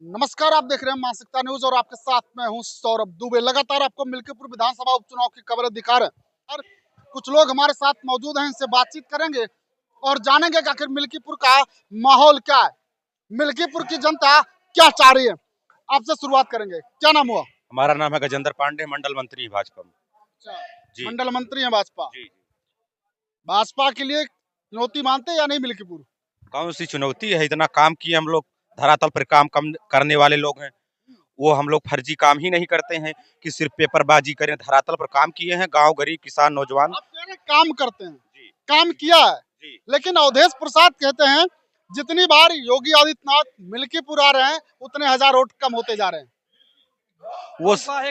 नमस्कार, आप देख रहे हैं मानसिकता न्यूज और आपके साथ मैं हूं सौरभ दुबे। लगातार आपको मिल्कीपुर विधानसभा उपचुनाव की खबरें दिखा रहे हैं और कुछ लोग हमारे साथ मौजूद हैं, इनसे बातचीत करेंगे और जानेंगे कि आखिर मिल्कीपुर का माहौल क्या है, मिल्कीपुर की जनता क्या चाह रही है। आपसे शुरुआत करेंगे, क्या नाम हुआ? हमारा नाम है गजेंद्र पांडे, मंडल मंत्री हैं भाजपा में। जी मंडल मंत्री हैं भाजपा। जी। भाजपा के लिए चुनौती मानते हैं या नहीं मिल्कीपुर? कौन सी चुनौती है, इतना काम किए हम लोग। धरातल पर काम कम करने वाले लोग हैं। वो हम लोग फर्जी काम ही नहीं करते हैं कि सिर्फ पेपरबाजी करें। धरातल पर काम किए हैं, गांव गरीब किसान नौजवान। आप कह रहे हैं काम करते हैं, जी काम किया है, जी। लेकिन अवधेश प्रसाद कहते हैं जितनी बार योगी आदित्यनाथ मिल्कीपुर आ रहे हैं उतने हजार वोट कम होते जा रहे हैं।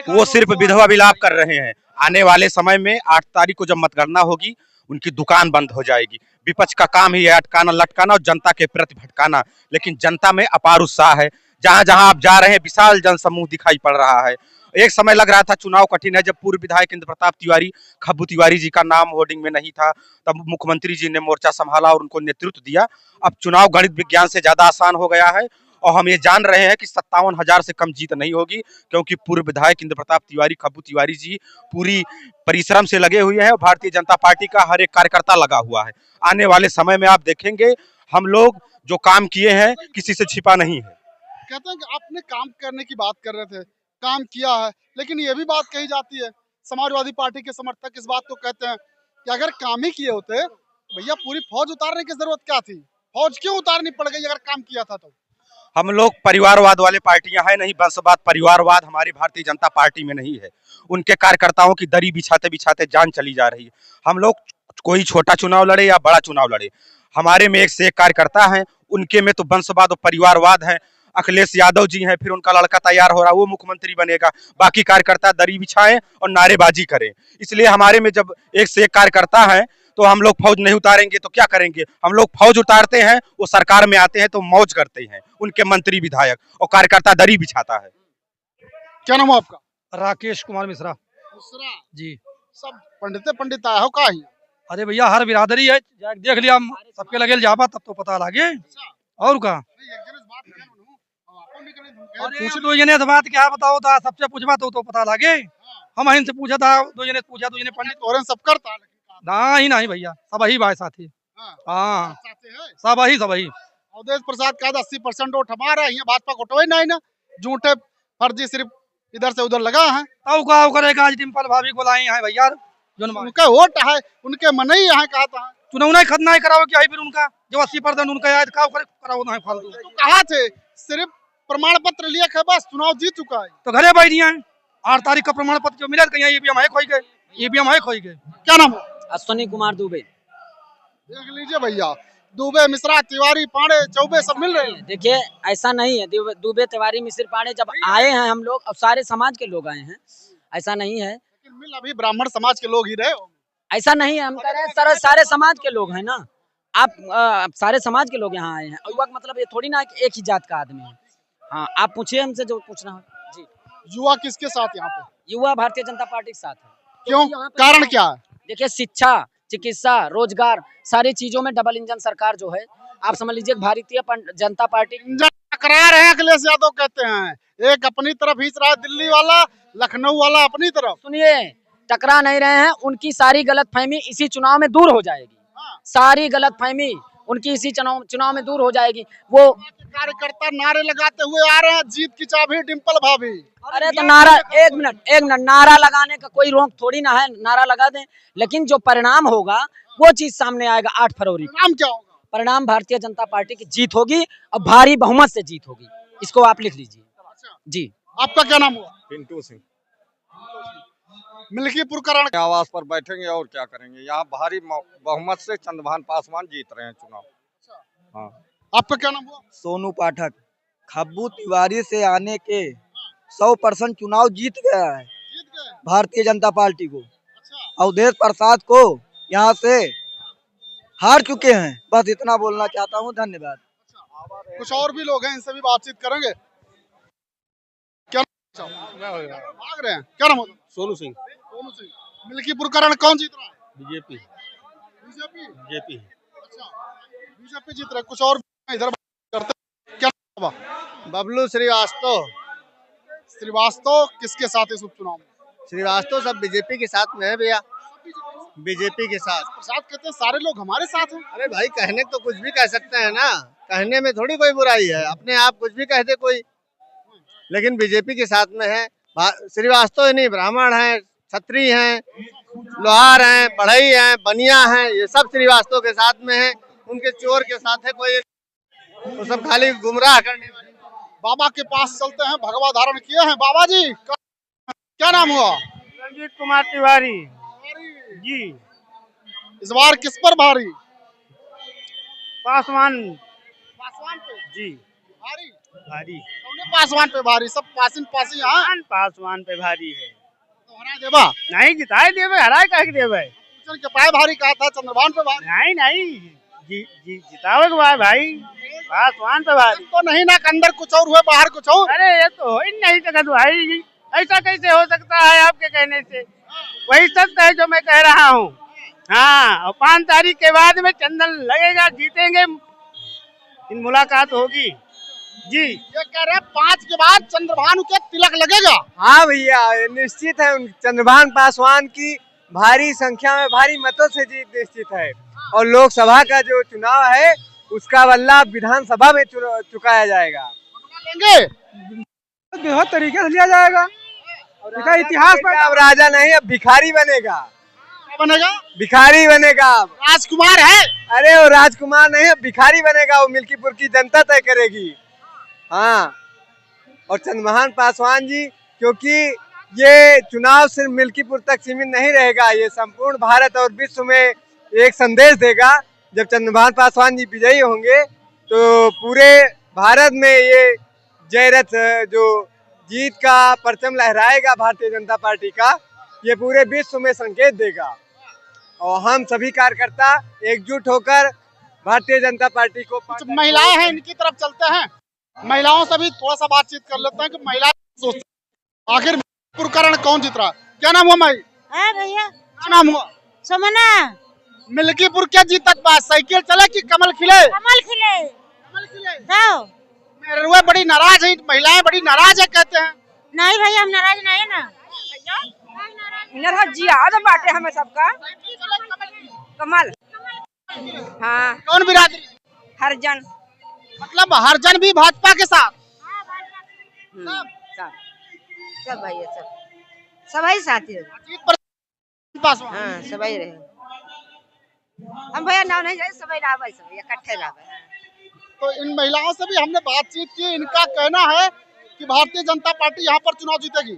वो सिर्फ विधवा विलाप कर रहे हैं। आने वाले समय में 8 तारीख को जब मतगणना होगी, उनकी दुकान बंद हो जाएगी। विपक्ष का काम ही है अटकाना लटकाना और जनता के प्रति भटकाना। लेकिन जनता में अपार उत्साह है। जहां जहां आप जा रहे हैं विशाल जनसमूह दिखाई पड़ रहा है। एक समय लग रहा था चुनाव कठिन है, जब पूर्व विधायक इंद्र प्रताप तिवारी, खब्बू तिवारी जी का नाम होर्डिंग में नहीं था, तब मुख्यमंत्री जी ने मोर्चा संभाला और उनको नेतृत्व दिया। अब चुनाव गणित विज्ञान से ज्यादा आसान हो गया है और हम ये जान रहे हैं कि 57,000 से कम जीत नहीं होगी, क्योंकि पूर्व विधायक इंद्र प्रताप तिवारी, खब्बू तिवारी जी पूरी परिश्रम से लगे हुए हैं और भारतीय जनता पार्टी का हर एक कार्यकर्ता लगा हुआ है। आने वाले समय में आप देखेंगे हम लोग जो काम किए हैं किसी से छिपा नहीं है। कहते हैं कि आपने काम करने की बात कर रहे थे, काम किया है, लेकिन ये भी बात कही जाती है, समाजवादी पार्टी के समर्थक इस बात को कहते हैं कि अगर काम ही किए होते भैया पूरी फौज उतारने की जरूरत क्या थी? फौज क्यों उतारनी पड़ गई अगर काम किया था तो? हम लोग परिवारवाद वाले पार्टियां हैं नहीं, वंशवाद परिवारवाद हमारी भारतीय जनता पार्टी में नहीं है। उनके कार्यकर्ताओं की दरी बिछाते बिछाते जान चली जा रही है। हम लोग कोई छोटा चुनाव लड़े या बड़ा चुनाव लड़े, हमारे में एक से एक कार्यकर्ता हैं। उनके में तो वंशवाद और परिवारवाद है। अखिलेश यादव जी हैं, फिर उनका लड़का तैयार हो रहा है, वो मुख्यमंत्री बनेगा। बाकी कार्यकर्ता दरी बिछाएं और नारेबाजी करें। इसलिए हमारे में जब एक से एक कार्यकर्ता है तो हम लोग फौज नहीं उतारेंगे तो क्या करेंगे? हम लोग फौज उतारते हैं, वो सरकार में आते हैं तो मौज करते हैं। उनके मंत्री विधायक और कार्यकर्ता दरी बिछाता है। क्या नाम है आपका? राकेश कुमार मिश्रा दूसरा जी। सब पंडित आया हो का ही? अरे भैया हर बिरादरी है, जाके देख लिया हम सबके लगे जाबा तब तो पता लगे और का। पूछ दो जने तो बात क्या बताओ था, सबसे पूछवा तो पता लगे। हम इनसे पूछा था, दो जने पूछा, दो जने पंडित तोरण सब करता नहीं नहीं भैया, सब ही भाई साथी। हाँ सब ही। अवधेश प्रसाद का 80% वोट हमारा है, भाजपा को टोए नहीं ना, झूठे फर्जी सिर्फ इधर से उधर लगा है। तब का करेगा, आज डिम्पल भाभी को लाई है भैया, जो उनका वोट है, उनके मन ही यहाँ कहा था चुनाव नहीं खतना ही कराओ क्या, फिर उनका जो 80% उनका है कराओ ना फालतू। तो कहा थे सिर्फ प्रमाण पत्र लिया है, बस चुनाव जीत चुका है तो घरे बैठ गए। 8 तारीख का प्रमाण पत्र जो मिला कहीं ईवीएम है खोई गए, ईवीएम है खोई गए। क्या नाम है? अश्विनी कुमार दुबे। देख लीजिए भैया, दुबे मिश्रा तिवारी पांडे चौबे सब मिल रहे हैं। देखिए ऐसा नहीं है, दुबे तिवारी मिश्र पांडे जब आए हैं हम लोग, अब सारे समाज के लोग आए हैं, ऐसा नहीं है। लेकिन मिल अभी ब्राह्मण समाज के लोग ही रहे हो। ऐसा नहीं है, हम कह रहे हैं सारे समाज के लोग हैं ना। आप सारे समाज के लोग यहाँ आए हैं, युवा मतलब ये थोड़ी ना एक ही जात का आदमी है। हाँ आप पूछिए हमसे जो पूछना हो जी। युवा किसके साथ यहाँ पे? युवा भारतीय जनता पार्टी के साथ है। क्यों, कारण क्या है? देखिए शिक्षा, चिकित्सा, रोजगार, सारी चीजों में डबल इंजन सरकार जो है, आप समझ लीजिए भारतीय जनता पार्टी टकरा रहे हैं। अखिलेश यादव कहते हैं एक अपनी तरफ खींच रहा है दिल्ली वाला, लखनऊ वाला अपनी तरफ। सुनिए, टकरा नहीं रहे हैं, उनकी सारी गलतफहमी इसी चुनाव में दूर हो जाएगी। सारी गलतफहमी उनकी इसी चुनाव में दूर हो जाएगी। वो कार्यकर्ता नारे लगाते हुए आ रहे हैं, जीत की चाबी डिम्पल भाभी। अरे तो नारा, एक मिनट, नारा लगाने का कोई रोक थोड़ी ना है, नारा लगा दें, लेकिन जो परिणाम होगा वो चीज सामने आएगा 8 फरवरी को। नाम क्या होगा? परिणाम भारतीय जनता पार्टी की जीत होगी और भारी बहुमत से जीत होगी, इसको आप लिख लीजिए जी। आपका क्या नाम हुआ? पिंटू सिंह। मिल्कीपुर करण आवास पर बैठेंगे और क्या करेंगे, यहाँ भारी बहुमत से चंद्रभान पासवान जीत रहे हैं चुनाव। हाँ। आपका क्या नाम हुआ? सोनू पाठक। खब्बू तिवारी से आने के 100% चुनाव जीत गया है जीत गए। भारतीय जनता पार्टी को। अच्छा। अवधेश प्रसाद को यहाँ से हार चुके हैं, बस इतना बोलना चाहता हूँ। धन्यवाद। कुछ और भी लोग हैं, इनसे भी बातचीत करेंगे। क्या भाग रहे हैं? क्या नाम होता? सोनू सिंह। सोनू सिंह। मिल्कीपुर करण कौन जीत रहा है? बीजेपी। अच्छा, बीजेपी जीत रहा है। कुछ और इधर करते हैं। क्या नाम है? बबलू श्रीवास्तव। श्रीवास्तव किसके साथ इस उपचुनाव में? श्रीवास्तव सब बीजेपी के साथ में है भैया, बीजेपी के साथ। प्रसाद कहते हैं सारे लोग हमारे साथ हैं। अरे भाई कहने तो कुछ भी कह सकते हैं ना, कहने में थोड़ी कोई बुराई है, अपने आप कुछ भी कह दे कोई, लेकिन बीजेपी के साथ में है। श्रीवास्तव ही नहीं, ब्राह्मण हैं, क्षत्रिय हैं, लोहार हैं, बढ़ई हैं, बनिया हैं, ये सब श्रीवास्तव के साथ में है। उनके चोर के साथ है कोई, वो सब खाली गुमराह करने वाले। बाबा के पास चलते हैं, भगवा धारण किए हैं बाबा जी। क्या नाम हुआ? रंजीत कुमार तिवारी जी। इस बार किस पर भारी? पासवान पासवान पे जी। भारी। भारी कौने पासवान पे भारी? सब पासिन पासी यहाँ पासवान पे भारी है। तो हरा देवा नहीं जिताए देवे, हराए कह के देवे। चल के पाए भारी कहा था, चंद्रभान पे भारी। नहीं नहीं जितावे के बाद भाई पासवान पे भारी तो नहीं ना, अंदर कुछ और हुए बाहर कुछ और। अरे ये तो हो ही नहीं सकता भाई, ऐसा कैसे हो सकता है आपके कहने से? वही सत्य है जो मैं कह रहा हूँ। हाँ, और 5 तारीख के बाद में चंदन लगेगा, जीतेंगे, इन मुलाकात होगी जी। ये कह रहे 5 के बाद चंद्रभानु के तिलक लगेगा। हाँ भैया, निश्चित है, चंद्रभान पासवान की भारी संख्या में भारी मतों से जीत निश्चित है। और लोकसभा का जो चुनाव है उसका बल्ला विधानसभा में चुकाया जाएगा। लेंगे बहुत तरीके से लिया जाएगा। इसका इतिहास पर अब राजा नहीं, अब भिखारी बनेगा। क्या बनेगा? भिखारी बनेगा अब। राजकुमार है। अरे वो राजकुमार नहीं, अब भिखारी बनेगा। वो मिल्कीपुर की जनता तय करेगी। हाँ, और चंद्रभान पासवान जी, क्योंकि ये चुनाव सिर्फ मिल्कीपुर तक सीमित नहीं रहेगा, ये संपूर्ण भारत और विश्व में एक संदेश देगा। जब चंद्रभान पासवान जी विजयी होंगे तो पूरे भारत में ये जयरथ जो जीत का परचम लहराएगा भारतीय जनता पार्टी का, ये पूरे विश्व में संकेत देगा। और हम सभी कार्यकर्ता एकजुट होकर भारतीय जनता पार्टी को। कुछ महिलाएं हैं, इनकी तरफ चलते हैं, महिलाओं से भी थोड़ा सा बातचीत कर लेते हैं कि महिला सोचती हैं आखिर मिल्कीपुर कौन जीत रहा। क्या नाम हुआ माई? भैया क्या नाम हुआ? सुमना। मिल्कीपुर क्या जीतत बात? साइकिल चले कि कमल खिले? कमल खिले। कमल खिले। तो मेरुआ बड़ी नाराज है, महिलाएं बड़ी नाराज है कहते हैं। नहीं भैया, हम नाराज नहीं है ना। जियाद बाटे हमें सबका कमल। हाँ, कौन बिरादरी? हरजन। मतलब हरजन भी भाजपा के साथ? सब भैया, सब ही साथी है। जीत पर पासवान। हाँ, सब ही रहे। हम भैया नाम नहीं जाए, सब ही रहा भाई, सब इकट्ठे रहा। तो इन महिलाओं से भी हमने बातचीत की, इनका कहना है कि भारतीय जनता पार्टी यहाँ पर चुनाव जीतेगी।